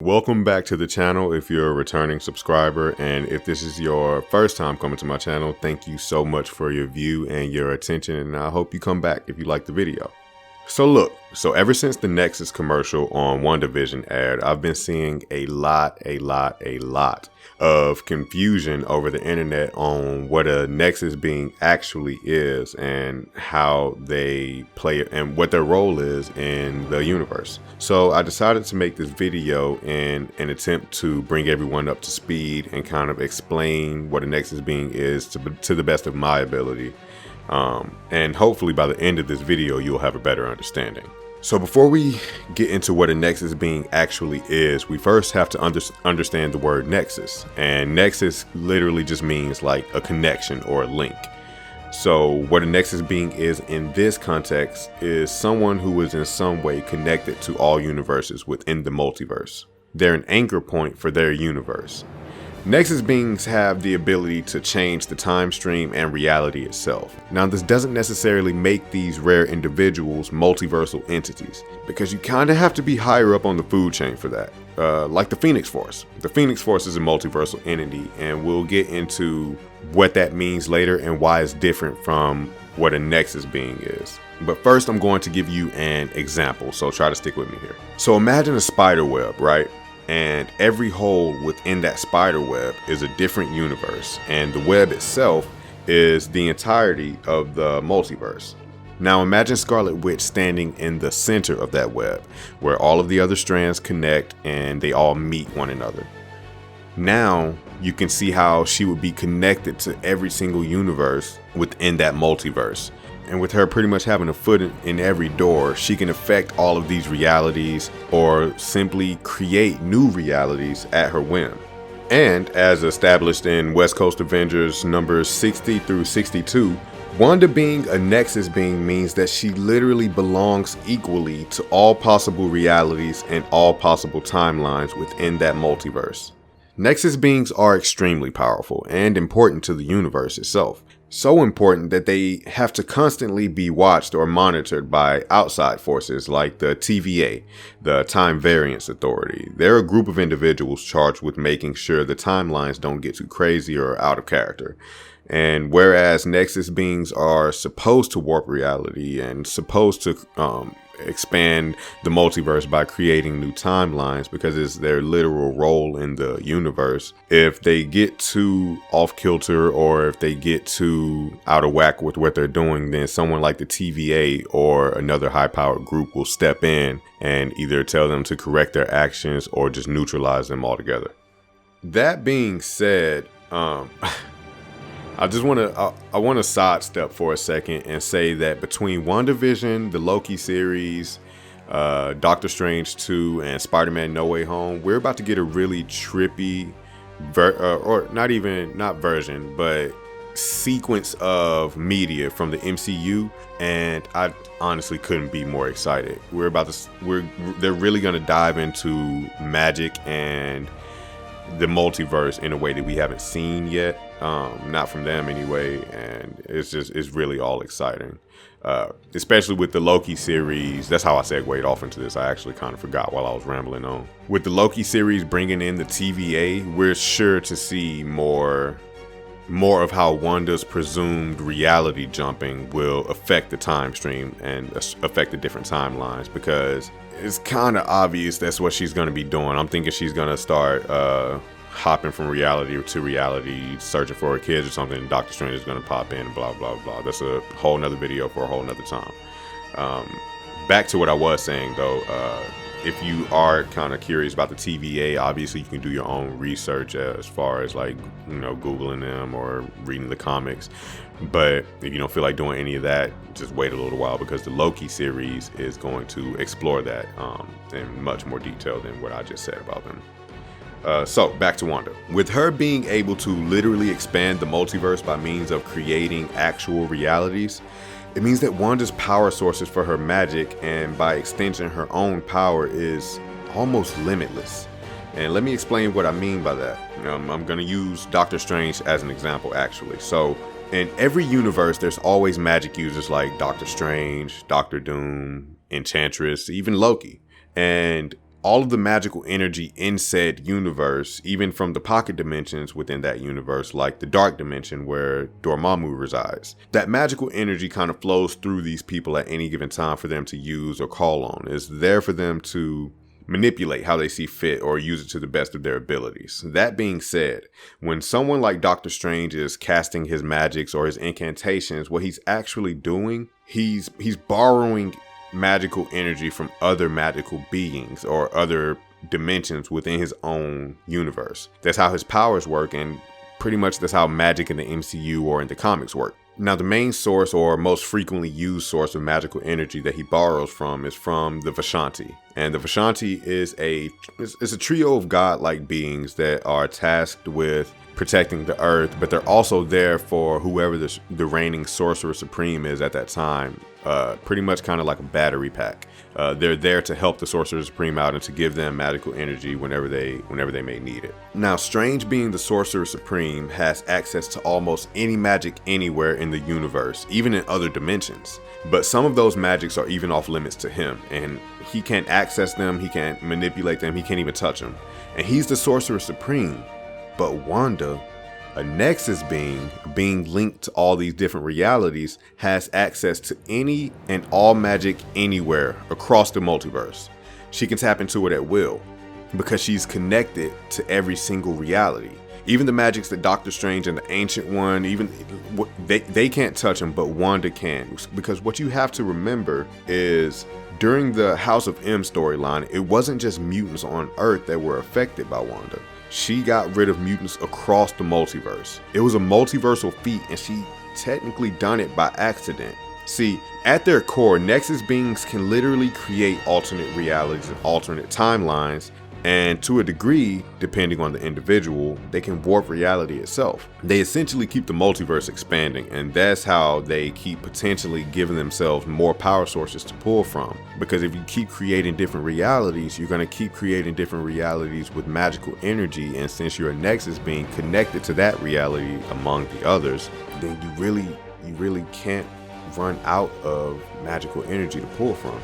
Welcome back to the channel if you're a returning subscriber, and if this is your first time coming to my channel, thank you so much for your view and your attention, and I hope you come back if you like the video. So ever since the Nexus commercial on WandaVision aired, I've been seeing a lot of confusion over the internet on what a Nexus being actually is and how they play it and what their role is in the universe. So I decided to make this video in an attempt to bring everyone up to speed and kind of explain what a Nexus being is to the best of my ability. And hopefully by the end of this video, you'll have a better understanding. So before we get into what a Nexus being actually is, we first have to understand the word Nexus. And Nexus literally just means like a connection or a link. So what a Nexus being is in this context is someone who is in some way connected to all universes within the multiverse. They're an anchor point for their universe. Nexus beings have the ability to change the time stream and reality itself. Now, this doesn't necessarily make these rare individuals multiversal entities, because you kind of have to be higher up on the food chain for that. Like the Phoenix Force. The Phoenix Force is a multiversal entity, and we'll get into what that means later and why it's different from what a Nexus being is. But first, I'm going to give you an example, so try to stick with me here. So imagine a spider web, right? And every hole within that spider web is a different universe, and the web itself is the entirety of the multiverse. Now imagine Scarlet Witch standing in the center of that web, where all of the other strands connect and they all meet one another. Now you can see how she would be connected to every single universe within that multiverse. And with her pretty much having a foot in every door, she can affect all of these realities or simply create new realities at her whim. And as established in West Coast Avengers numbers 60 through 62, Wanda being a Nexus being means that she literally belongs equally to all possible realities and all possible timelines within that multiverse. Nexus beings are extremely powerful and important to the universe itself. So important that they have to constantly be watched or monitored by outside forces like the TVA, the Time Variance Authority. They're a group of individuals charged with making sure the timelines don't get too crazy or out of character. And whereas Nexus beings are supposed to warp reality and supposed to expand the multiverse by creating new timelines because it's their literal role in the universe, if they get too off kilter or if they get too out of whack with what they're doing, then someone like the TVA or another high-powered group will step in and either tell them to correct their actions or just neutralize them altogether. That being said, I want to sidestep for a second and say that between WandaVision, the Loki series, Doctor Strange 2, and Spider-Man No Way Home, we're about to get a really trippy, sequence of media from the MCU, and I honestly couldn't be more excited. They're really going to dive into magic and the multiverse in a way that we haven't seen yet. Not from them anyway, and it's really all exciting, especially with the Loki series. That's how I segued off into this. I actually kind of forgot while I was rambling on. With the Loki series bringing in the TVA, we're sure to see more of how Wanda's presumed reality jumping will affect the time stream and affect the different timelines, because it's kind of obvious that's what she's going to be doing. I'm thinking she's going to start hopping from reality to reality, searching for her kids or something, and Doctor Strange is going to pop in and blah, blah, blah. That's a whole nother video for a whole nother time. Back to what I was saying, though. If you are kind of curious about the TVA, obviously you can do your own research as far as like, Googling them or reading the comics. But if you don't feel like doing any of that, just wait a little while, because the Loki series is going to explore that in much more detail than what I just said about them. So back to Wanda. With her being able to literally expand the multiverse by means of creating actual realities, it means that Wanda's power sources for her magic, and by extension her own power, is almost limitless. And let me explain what I mean by that. I'm going to use Doctor Strange as an example, actually. So in every universe, there's always magic users like Doctor Strange, Doctor Doom, Enchantress, even Loki. And all of the magical energy in said universe, even from the pocket dimensions within that universe, like the dark dimension where Dormammu resides, that magical energy kind of flows through these people at any given time for them to use or call on. It's there for them to manipulate how they see fit or use it to the best of their abilities. That being said, when someone like Doctor Strange is casting his magics or his incantations, what he's actually doing, he's borrowing magical energy from other magical beings or other dimensions within his own universe. That's how his powers work, and pretty much that's how magic in the MCU or in the comics work. Now, the main source or most frequently used source of magical energy that he borrows from is from the Vishanti. And the Vishanti is a trio of godlike beings that are tasked with protecting the earth, but they're also there for whoever the reigning sorcerer supreme is at that time. Pretty much kind of like a battery pack. They're there to help the sorcerer supreme out and to give them magical energy whenever they may need it. Now, Strange, being the sorcerer supreme, has access to almost any magic anywhere in the universe, even in other dimensions. But some of those magics are even off limits to him, and he can't access them, he can't manipulate them, he can't even touch them. And he's the sorcerer supreme. But Wanda, a Nexus being linked to all these different realities, has access to any and all magic anywhere across the multiverse. She can tap into it at will because she's connected to every single reality. Even the magics that Doctor Strange and the Ancient One, even they can't touch them, but Wanda can. Because what you have to remember is, during the House of M storyline, it wasn't just mutants on Earth that were affected by Wanda. She got rid of mutants across the multiverse. It was a multiversal feat, and she technically done it by accident. See, at their core, Nexus beings can literally create alternate realities and alternate timelines, and to a degree, depending on the individual, they can warp reality itself. They essentially keep the multiverse expanding, and that's how they keep potentially giving themselves more power sources to pull from. Because if you keep creating different realities, you're going to keep creating different realities with magical energy, and since you're a Nexus being connected to that reality among the others, then you really can't run out of magical energy to pull from.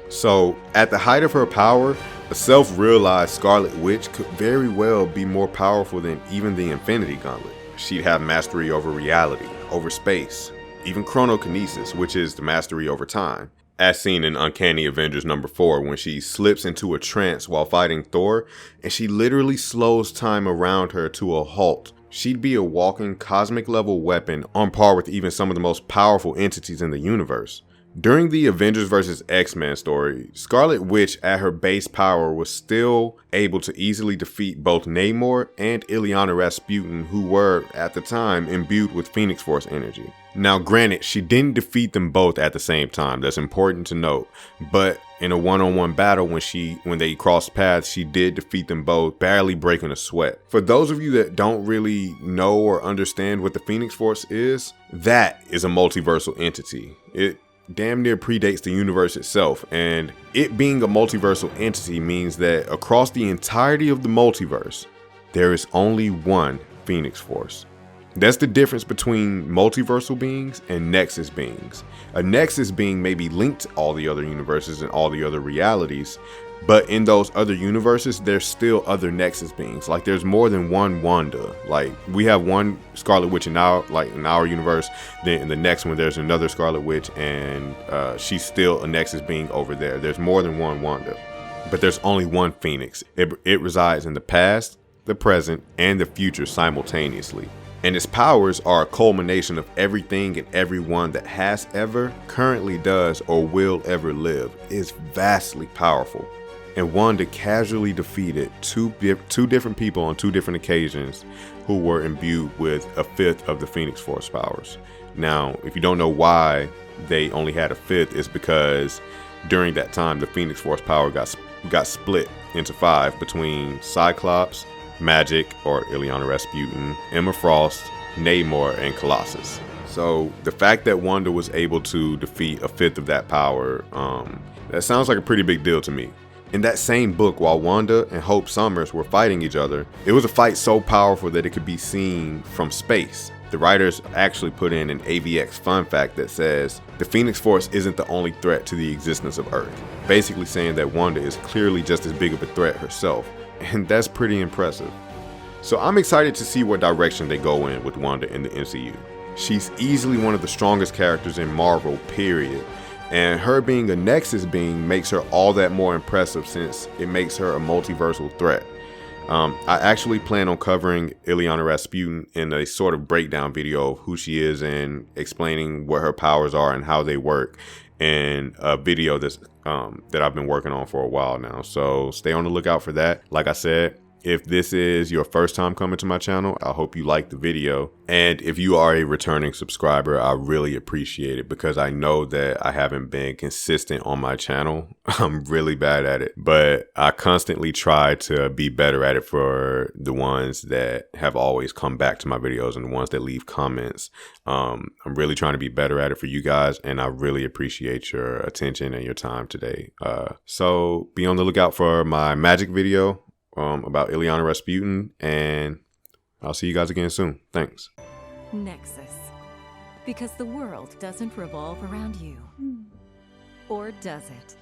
So, at the height of her power, a self-realized Scarlet Witch could very well be more powerful than even the Infinity Gauntlet. She'd have mastery over reality, over space, even chronokinesis, which is the mastery over time, as seen in Uncanny Avengers #4 when she slips into a trance while fighting Thor, and she literally slows time around her to a halt. She'd be a walking cosmic level weapon on par with even some of the most powerful entities in the universe. During the Avengers vs. X-Men story, Scarlet Witch at her base power was still able to easily defeat both Namor and Illyana Rasputin, who were, at the time, imbued with Phoenix Force energy. Now granted, she didn't defeat them both at the same time, that's important to note, but in a one-on-one battle when they crossed paths, she did defeat them both, barely breaking a sweat. For those of you that don't really know or understand what the Phoenix Force is, that is a multiversal entity. It damn near predates the universe itself, and it being a multiversal entity means that across the entirety of the multiverse, there is only one Phoenix Force. That's the difference between multiversal beings and Nexus beings. A Nexus being may be linked to all the other universes and all the other realities, but in those other universes, there's still other Nexus beings. Like, there's more than one Wanda. Like, we have one Scarlet Witch in our universe. Then in the next one, there's another Scarlet Witch, and she's still a Nexus being over there. There's more than one Wanda, but there's only one Phoenix. It resides in the past, the present, and the future simultaneously. And its powers are a culmination of everything and everyone that has ever, currently does, or will ever live. It's vastly powerful. And Wanda casually defeated two different people on two different occasions who were imbued with a fifth of the Phoenix Force powers. Now, if you don't know why they only had a fifth, it's because during that time, the Phoenix Force power got split into 5 between Cyclops, Magic, or Illyana Rasputin, Emma Frost, Namor, and Colossus. So the fact that Wanda was able to defeat a fifth of that power, that sounds like a pretty big deal to me. In that same book, while Wanda and Hope Summers were fighting each other, it was a fight so powerful that it could be seen from space. The writers actually put in an AVX fun fact that says, the Phoenix Force isn't the only threat to the existence of Earth. basically saying that Wanda is clearly just as big of a threat herself, and that's pretty impressive. So I'm excited to see what direction they go in with Wanda in the MCU. She's easily one of the strongest characters in Marvel, period. And her being a Nexus being makes her all that more impressive since it makes her a multiversal threat. I actually plan on covering Illyana Rasputin in a sort of breakdown video of who she is and explaining what her powers are and how they work in a video that I've been working on for a while now. So stay on the lookout for that. Like I said, if this is your first time coming to my channel, I hope you like the video. And if you are a returning subscriber, I really appreciate it because I know that I haven't been consistent on my channel. I'm really bad at it, but I constantly try to be better at it for the ones that have always come back to my videos and the ones that leave comments. I'm really trying to be better at it for you guys, and I really appreciate your attention and your time today. So be on the lookout for my magic video about Illyana Rasputin, and I'll see you guys again soon. Thanks. Nexus. Because the world doesn't revolve around you. Or does it?